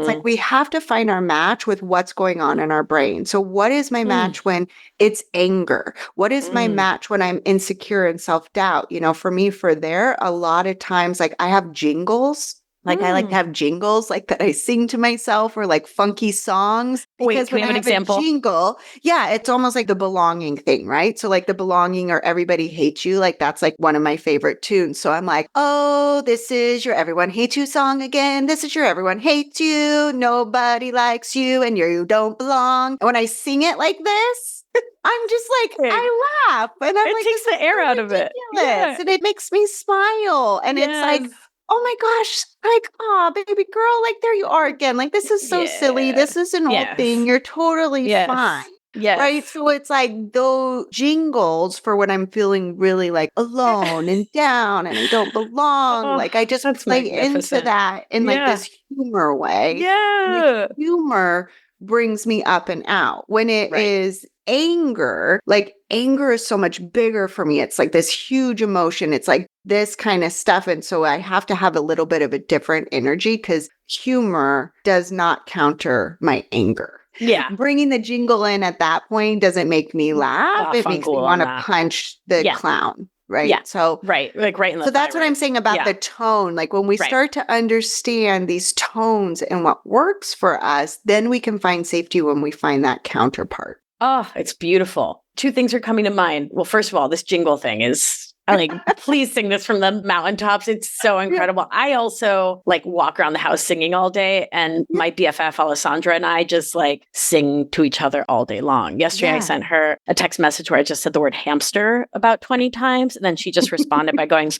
like Mm-hmm. we have to find our match with what's going on in our brain. So what is my match when it's anger? What is my Mm-hmm. match when I'm insecure and self-doubt? For me, for there, a lot of times, like I have jingles. Like I like to have jingles like that I sing to myself or like funky songs Wait, because can we when I have an have a example? jingle, yeah, it's almost like the belonging thing, right? So like the belonging or everybody hates you, like that's like one of my favorite tunes. So I'm like, oh, this is your everyone hates you song again. This is your everyone hates you. Nobody likes you and you don't belong. And when I sing it like this, I'm just like, Okay. I laugh and I'm It like, takes this the is air so out of it. ridiculous. Yeah. And it makes me smile. And it's like, Yes. oh my gosh, like, oh, baby girl, like there you are again. Like, this is so silly. Yeah. This is an old thing. Yes. You're totally fine. Yes. Right. Yes. So it's like those jingles for when I'm feeling really like alone and down and I don't belong. Oh, Like I just that's play into magnificent. that in like Yeah. this humor way. And the Yeah. humor brings me up and out. When it Right. is anger, like anger is so much bigger for me. It's like this huge emotion. It's like this kind of stuff. And so I have to have a little bit of a different energy because humor does not counter my anger. Yeah. Bringing the jingle in at that point doesn't make me laugh. It makes me Fungal want on to that. punch the Yeah. clown. Yeah. Right. So Right. Like right in the that's what I'm thyroid. saying about Yeah. the tone. Like when we Right. start to understand these tones and what works for us, then we can find safety when we find that counterpart. Oh, it's beautiful. Two things are coming to mind. Well, first of all, this jingle thing is I like, please sing this from the mountaintops. It's so incredible. Yeah. I also like walk around the house singing all day. And my BFF, Alessandra, and I just like sing to each other all day long. Yesterday, I sent her a text message where I just said the word hamster about 20 times. And then she just responded by going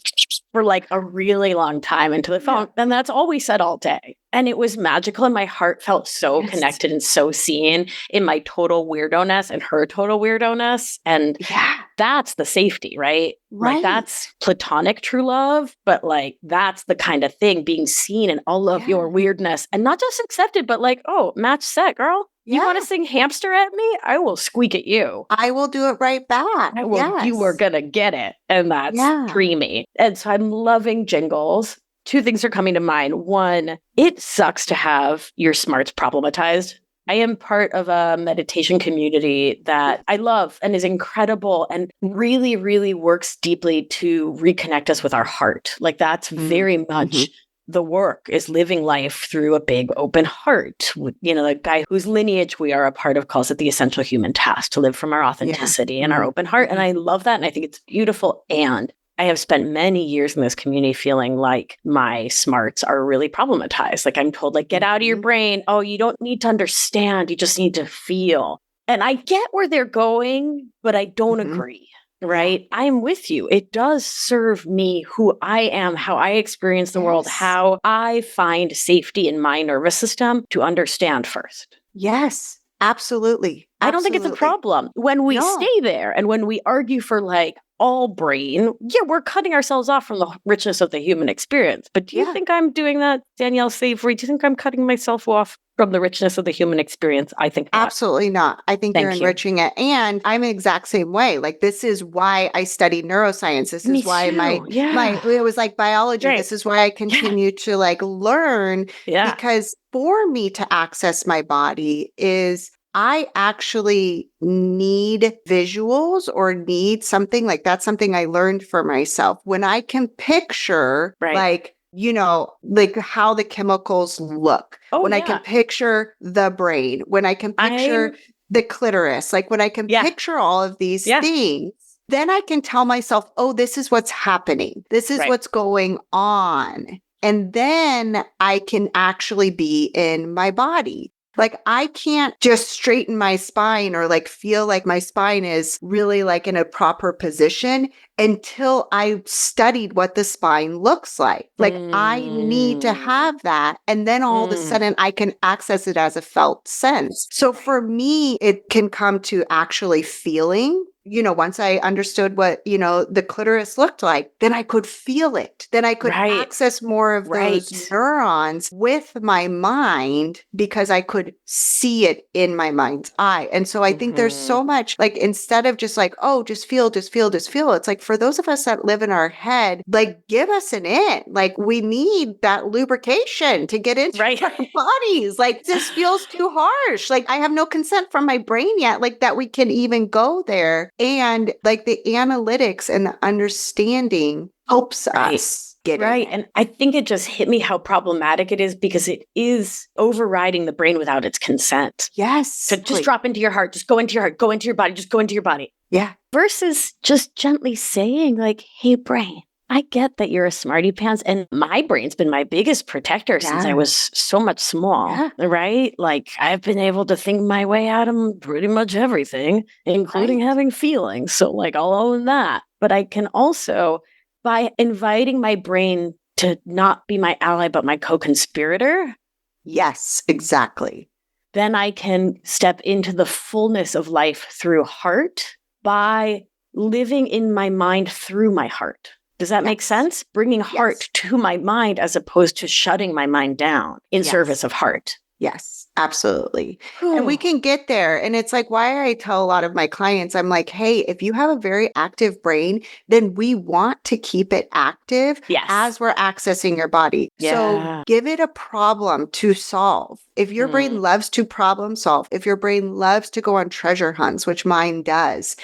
for like a really long time into the phone. And that's all we said all day. And it was magical. And my heart felt so connected and so seen in my total weirdo-ness and her total weirdo-ness. And that's the safety, right? Like that's platonic true love, but like that's the kind of thing being seen in all of your weirdness and not just accepted, but like, oh, match set, girl. You want to sing hamster at me? I will squeak at you. I will do it right back. I will. You are going to get it. And that's dreamy. And so I'm loving jingles. Two things are coming to mind. One, it sucks to have your smarts problematized. I am part of a meditation community that I love and is incredible and really, really works deeply to reconnect us with our heart. Like that's very much the work is living life through a big open heart. You know, the guy whose lineage we are a part of calls it the essential human task to live from our authenticity and our open heart. And I love that. And I think it's beautiful. And I have spent many years in this community feeling like my smarts are really problematized. Like I'm told, like, get out of your brain. Oh, you don't need to understand. You just need to feel. And I get where they're going, but I don't agree. Right? I'm with you. It does serve me who I am, how I experience the world, how I find safety in my nervous system to understand first. Yes, absolutely. I don't think it's a problem. When we stay there and when we argue for like all brain, we're cutting ourselves off from the richness of the human experience. But do you think I'm doing that, Danielle Savory? Do you think I'm cutting myself off from the richness of the human experience? I think not. Absolutely not. I think you're enriching it. And I'm the exact same way. Like this is why I studied neuroscience. This is why it was like biology. Right. This is why I continue to like learn because for me to access my body is I actually need visuals or need something like that's something I learned for myself. When I can picture like, you know, like how the chemicals look. When I can picture the brain, when I can picture the clitoris, like when I can picture all of these things, then I can tell myself, oh, this is what's happening. This is what's going on. And then I can actually be in my body. Like I can't just straighten my spine or like feel like my spine is really like in a proper position until I studied what the spine looks like. Like I need to have that. And then all of a sudden I can access it as a felt sense. So for me, it can come to actually feeling once I understood what, the clitoris looked like, then I could feel it. Then I could Right. access more of those Right. neurons with my mind because I could see it in my mind's eye. And so I think there's so much like, instead of just like, oh, just feel, just feel, just feel. It's like for those of us that live in our head, like give us an in. Like we need that lubrication to get into Right. our bodies. Like this feels too harsh. Like I have no consent from my brain yet, like that we can even go there. And like the analytics and the understanding helps Right. us get in Right. there. And I think it just hit me how problematic it is because it is overriding the brain without its consent. Yes. So just drop into your heart, just go into your heart, go into your body, just go into your body. Yeah. Versus just gently saying, like, hey, brain, I get that you're a smarty pants. And my brain's been my biggest protector since I was so much small, right? Like, I've been able to think my way out of pretty much everything, including having feelings. So, like, I'll own that. But I can also, by inviting my brain to not be my ally, but my co-conspirator. Yes, exactly. Then I can step into the fullness of life through heart by living in my mind through my heart. Does that make sense? Bringing heart to my mind as opposed to shutting my mind down in service of heart. Yes, absolutely. And we can get there. And it's like why I tell a lot of my clients, I'm like, hey, if you have a very active brain, then we want to keep it active as we're accessing your body. So give it a problem to solve. If your brain loves to problem solve, if your brain loves to go on treasure hunts, which mine does,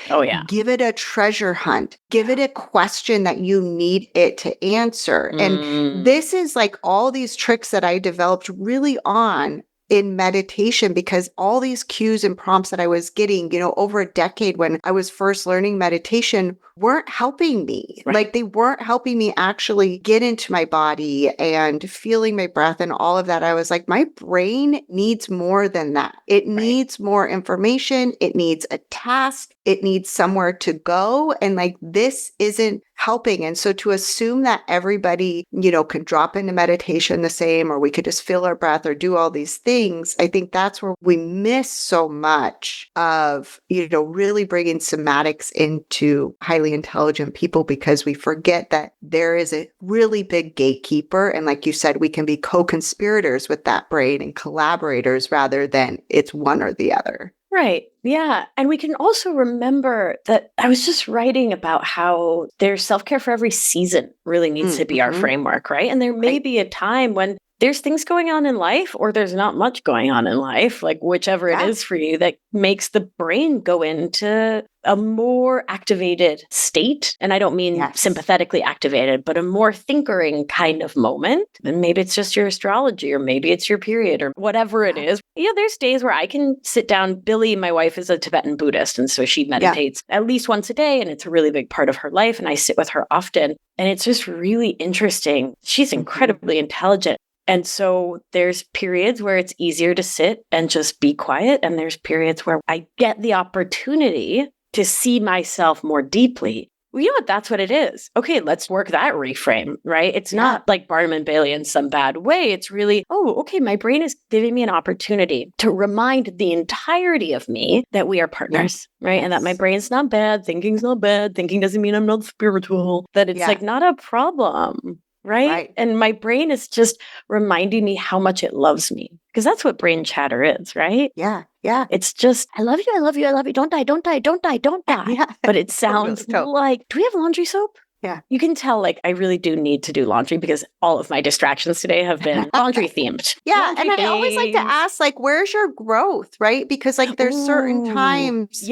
give it a treasure hunt. Give it a question that you need it to answer. And this is like all these tricks that I developed really on in meditation because all these cues and prompts that I was getting, over a decade when I was first learning meditation weren't helping me. Like they weren't helping me actually get into my body and feeling my breath and all of that. I was like, my brain needs more than that. It needs more information. It needs a task. It needs somewhere to go. And like, this isn't helping. And so to assume that everybody, can drop into meditation the same, or we could just feel our breath or do all these things, I think that's where we miss so much of, really bringing somatics into highly intelligent people because we forget that there is a really big gatekeeper. And like you said, we can be co-conspirators with that brain and collaborators rather than it's one or the other. Right. Yeah. And we can also remember that I was just writing about how there's self-care for every season really needs to be our framework, right? And there may be a time when there's things going on in life or there's not much going on in life, like whichever it is for you, that makes the brain go into a more activated state. And I don't mean sympathetically activated, but a more thinkering kind of moment. And maybe it's just your astrology, or maybe it's your period, or whatever it is. Yeah, there's days where I can sit down. Billy, my wife, is a Tibetan Buddhist. And so she meditates at least once a day. And it's a really big part of her life. And I sit with her often. And it's just really interesting. She's incredibly intelligent. And so there's periods where it's easier to sit and just be quiet. And there's periods where I get the opportunity to see myself more deeply. Well, you know what? That's what it is. Okay, let's work that reframe, right? It's not like Barnum and Bailey in some bad way. It's really, okay, my brain is giving me an opportunity to remind the entirety of me that we are partners, right? And that my brain's not bad. Thinking's not bad. Thinking doesn't mean I'm not spiritual. That it's like not a problem. Right? And my brain is just reminding me how much it loves me. Because that's what brain chatter is, right? Yeah. It's just, I love you, I love you, I love you. Don't die, don't die, don't die, don't die. But it sounds like, do we have laundry soap? Yeah. You can tell, like, I really do need to do laundry because all of my distractions today have been laundry themed. And I always like to ask, like, where's your growth, right? Because like there's certain times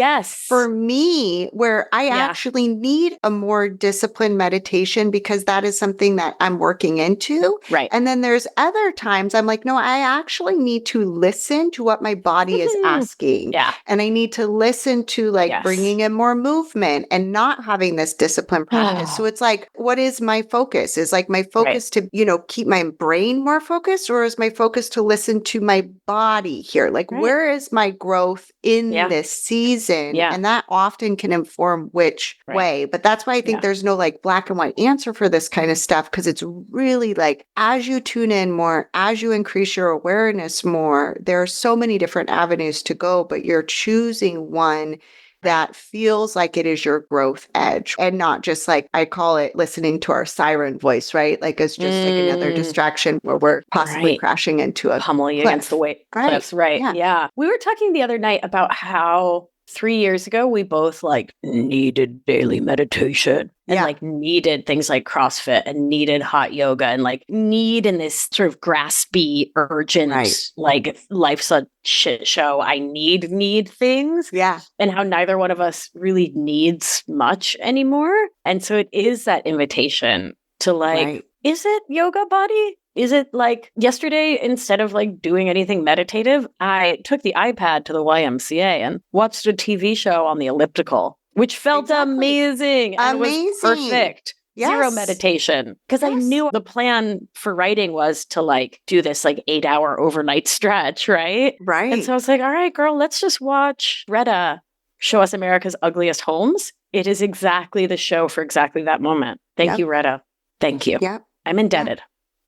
for me where I actually need a more disciplined meditation because that is something that I'm working into. Right. And then there's other times I'm like, no, I actually need to listen to what my body is asking. And I need to listen to like bringing in more movement and not having this discipline practice. So it's like, what is my focus? Is like my focus to, keep my brain more focused, or is my focus to listen to my body here? Like, where is my growth in this season? And that often can inform which way. But that's why I think there's no like black and white answer for this kind of stuff, because it's really like, as you tune in more, as you increase your awareness more, there are so many different avenues to go, but you're choosing one that feels like it is your growth edge and not just like, I call it listening to our siren voice, right? Like it's just like another distraction where we're possibly crashing into a pummeling cliff. against the cliffs. Right. Yeah. We were talking the other night about how 3 years ago, we both like needed daily meditation and like needed things like CrossFit and needed hot yoga and like need in this sort of graspy, urgent, like life's a shit show. I need things. Yeah. And how neither one of us really needs much anymore. And so it is that invitation to like, is it yoga body? Is it like yesterday, instead of like doing anything meditative, I took the iPad to the YMCA and watched a TV show on the elliptical, which felt amazing and was perfect. Yes. Zero meditation. Because I knew the plan for writing was to like do this like 8-hour overnight stretch, right? Right. And so I was like, all right, girl, let's just watch Greta show us America's Ugliest Homes. It is exactly the show for exactly that moment. Thank you, Retta. Thank you. Yep. I'm indebted.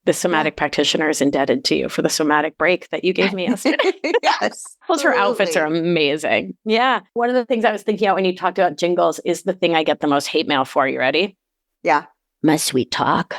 The somatic practitioner is indebted to you for the somatic break that you gave me yesterday. Yes. Those her outfits are amazing. Yeah. One of the things I was thinking about when you talked about jingles is the thing I get the most hate mail for. You ready? Yeah. My sweet talk.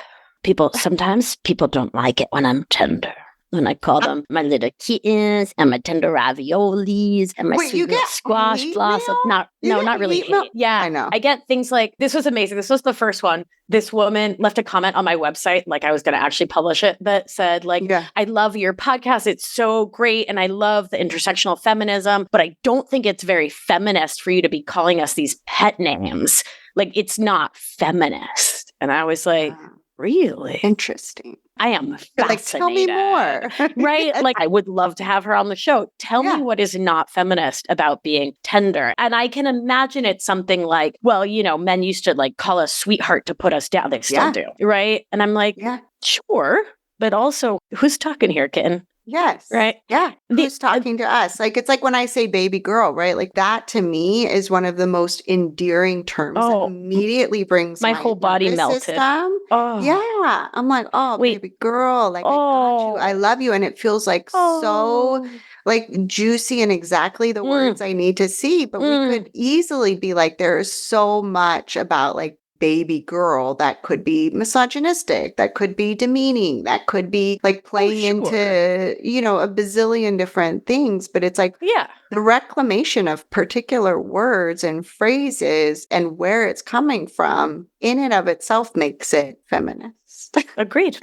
Sometimes people don't like it when I'm tender. And I call them my little kittens and my tender raviolis and my sweet little squash blossom. Not really hate. Yeah. I know. I get things like, this was amazing. This was the first one. This woman left a comment on my website, like I was going to actually publish it, that said like, I love your podcast. It's so great. And I love the intersectional feminism, but I don't think it's very feminist for you to be calling us these pet names. Like it's not feminist. And I was like, really? Interesting. I am fascinated. Like, tell me more. Right? Like, I would love to have her on the show. Tell me what is not feminist about being tender. And I can imagine it's something like, well, you know, men used to like call us sweetheart to put us down. They still do. Right? And I'm like, sure. But also, who's talking here, kitten? Yes. Right? Yeah. Who's talking to us? Like, it's like when I say baby girl, right? Like that to me is one of the most endearing terms that immediately brings my whole body melted. System. Oh. Yeah. I'm like, oh, baby girl. Like, I got you. I love you. And it feels like so like juicy and exactly the words I need to see. But we could easily be like, there is so much about like baby girl that could be misogynistic, that could be demeaning, that could be like playing into, you know, a bazillion different things. But it's like the reclamation of particular words and phrases and where it's coming from in and of itself makes it feminist. Agreed.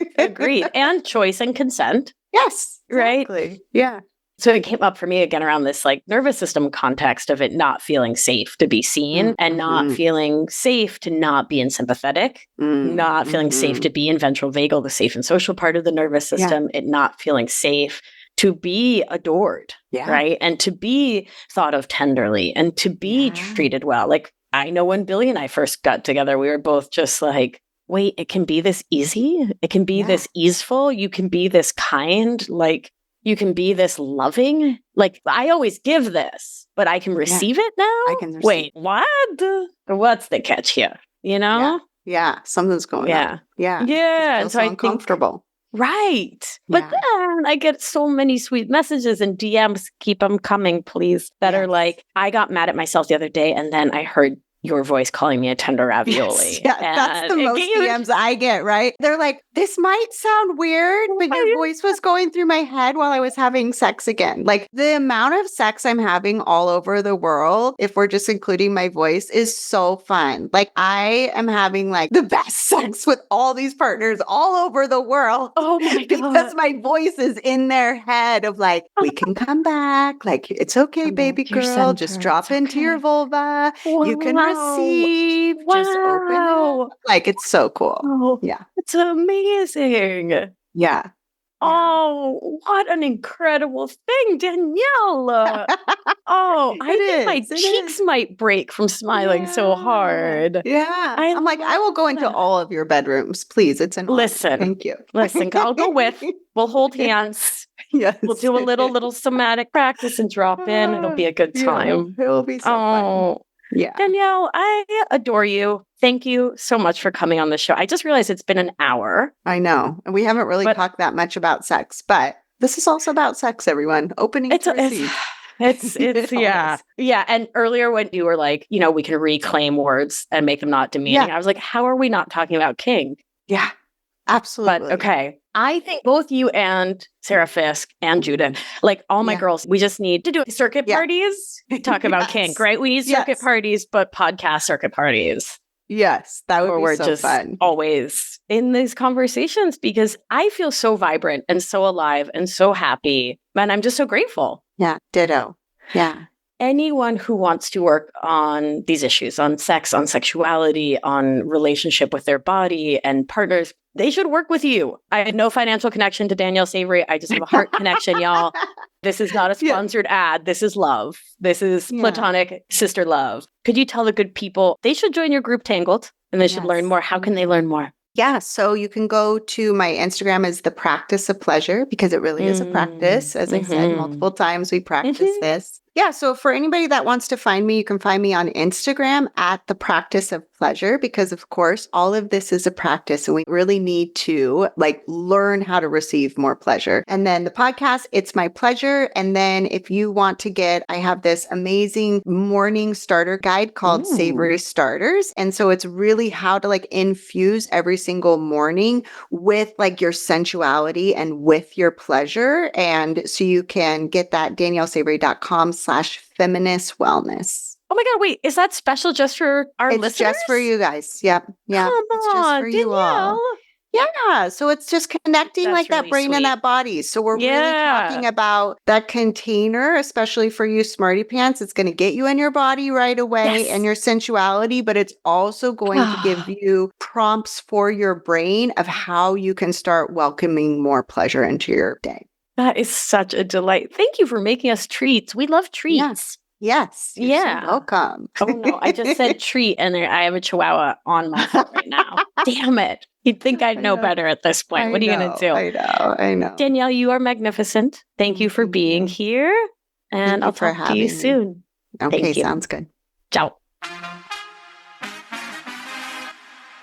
And choice and consent. Yes. Exactly. Right? Yeah. So it came up for me again around this like nervous system context of it not feeling safe to be seen and not feeling safe to not be in sympathetic, not feeling safe to be in ventral vagal, the safe and social part of the nervous system, it not feeling safe to be adored, right? And to be thought of tenderly and to be treated well. Like I know when Billy and I first got together, we were both just like, wait, it can be this easy. It can be this easeful. You can be this kind, like, you can be this loving. Like, I always give this, but I can receive it now? I can receive. Wait, what? What's the catch here? You know? Yeah. Something's going on. Yeah. Yeah. And so uncomfortable. Right. But then I get so many sweet messages and DMs, keep them coming, please, that are like, I got mad at myself the other day and then I heard your voice calling me a tender ravioli. Yes, that's the most DMs I get, right? They're like, this might sound weird, but your voice was going through my head while I was having sex again. Like the amount of sex I'm having all over the world, if we're just including my voice, is so fun. Like I am having like the best sex with all these partners all over the world. Oh my God. Because my voice is in their head of like, we can come back. Like, it's okay, baby girl. Just drop into your vulva. Wow. You can receive. Just open it. Like, it's so cool. Oh, yeah. It's amazing. Yeah. Oh, what an incredible thing, Danielle. I think my cheeks might break from smiling so hard. Yeah. I'm like, I will go into all of your bedrooms. Please. It's an honor. Thank you. Listen, I'll go with. We'll hold hands. Yes. We'll do a little somatic practice and drop in. It'll be a good time. It will be so fun. Yeah. Danielle, I adore you. Thank you so much for coming on the show. I just realized it's been an hour. I know. And we haven't really talked that much about sex, but this is also about sex, everyone. Opening to receive. Yeah. Yeah. And earlier when you were like, we can reclaim words and make them not demeaning. I was like, how are we not talking about king? Yeah, absolutely. But okay. I think both you and Sarah Fisk and Judith, like all my girls, we just need to do circuit parties. Talk about kink, right? We need circuit parties, but podcast circuit parties. Yes, that would be we're so just fun. Always in these conversations because I feel so vibrant and so alive and so happy. And I'm just so grateful. Yeah, ditto. Yeah. Anyone who wants to work on these issues, on sex, on sexuality, on relationship with their body and partners, they should work with you. I had no financial connection to Danielle Savory. I just have a heart connection, y'all. This is not a sponsored ad. This is love. This is platonic sister love. Could you tell the good people they should join your group Tangled and they should learn more? How can they learn more? Yeah, so you can go to my Instagram is the practice of pleasure because it really is a practice. As I said multiple times, we practice this. Yeah, so for anybody that wants to find me, you can find me on Instagram at the practice of pleasure because of course, all of this is a practice and we really need to learn how to receive more pleasure. And then the podcast, it's my pleasure. And then if you want to I have this amazing morning starter guide called Savory Starters. And so it's really how to infuse every single morning with your sensuality and with your pleasure. And so you can get that daniellesavory.com/feminist wellness. Oh my God, wait, is that special just for our listeners? It's just for you guys. Yep. Yeah. Come it's just on, for Danielle. you all. Yeah. So it's just connecting That's that really brain sweet. and that body. So we're really talking about that container, especially for you smarty pants. It's going to get you in your body right away and your sensuality, but it's also going to give you prompts for your brain of how you can start welcoming more pleasure into your day. That is such a delight. Thank you for making us treats. We love treats. Yes. You're so welcome. Oh no, I just said treat and I have a chihuahua on my foot right now. Damn it. You'd think I'd know better at this point. What are you going to do? I know. Danielle, you are magnificent. Thank you for being here. And I'll talk to you soon. Okay, sounds good. Ciao.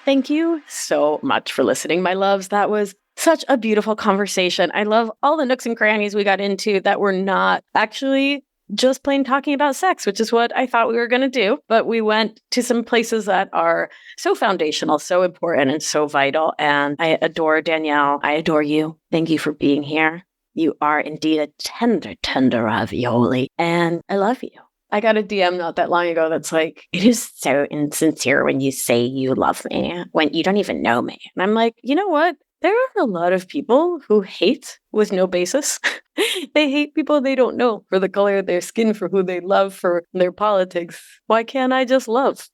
Thank you so much for listening, my loves. That was such a beautiful conversation. I love all the nooks and crannies we got into that were not actually just plain talking about sex, which is what I thought we were going to do. But we went to some places that are so foundational, so important, and so vital. And I adore Danielle. I adore you. Thank you for being here. You are indeed a tender ravioli. And I love you. I got a DM not that long ago that's like, it is so insincere when you say you love me, when you don't even know me. And I'm like, you know what? There are a lot of people who hate with no basis. They hate people they don't know for the color of their skin, for who they love, for their politics. Why can't I just love?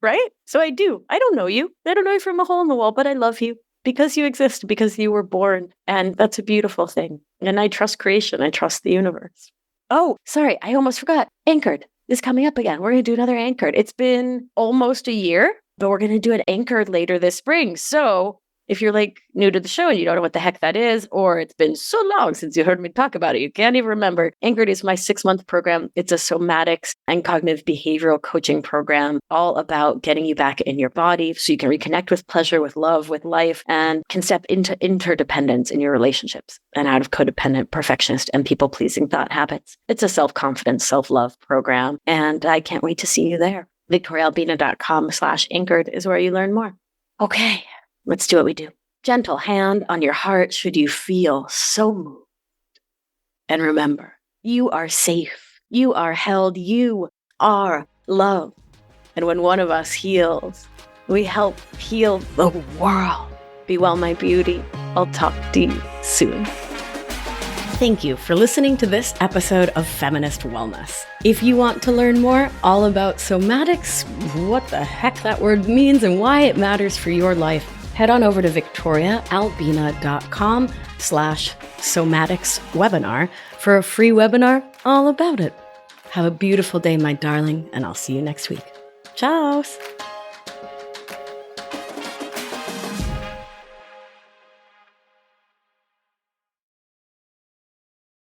Right? So I do. I don't know you. I don't know you from a hole in the wall, but I love you because you exist, because you were born. And that's a beautiful thing. And I trust creation. I trust the universe. Oh, sorry. I almost forgot. Anchored is coming up again. We're going to do another Anchored. It's been almost a year, but we're going to do an Anchored later this spring. So if you're new to the show and you don't know what the heck that is, or it's been so long since you heard me talk about it, you can't even remember. Anchored is my 6-month program. It's a somatics and cognitive behavioral coaching program all about getting you back in your body so you can reconnect with pleasure, with love, with life, and can step into interdependence in your relationships and out of codependent, perfectionist, and people-pleasing thought habits. It's a self-confidence, self-love program, and I can't wait to see you there. VictoriaAlbina.com/anchored is where you learn more. Okay. Let's do what we do. Gentle hand on your heart should you feel so moved. And remember, you are safe. You are held. You are loved. And when one of us heals, we help heal the world. Be well, my beauty. I'll talk to you soon. Thank you for listening to this episode of Feminist Wellness. If you want to learn more all about somatics, what the heck that word means and why it matters for your life, head on over to victoriaalbina.com/somatics webinar for a free webinar all about it. Have a beautiful day, my darling, and I'll see you next week. Ciao.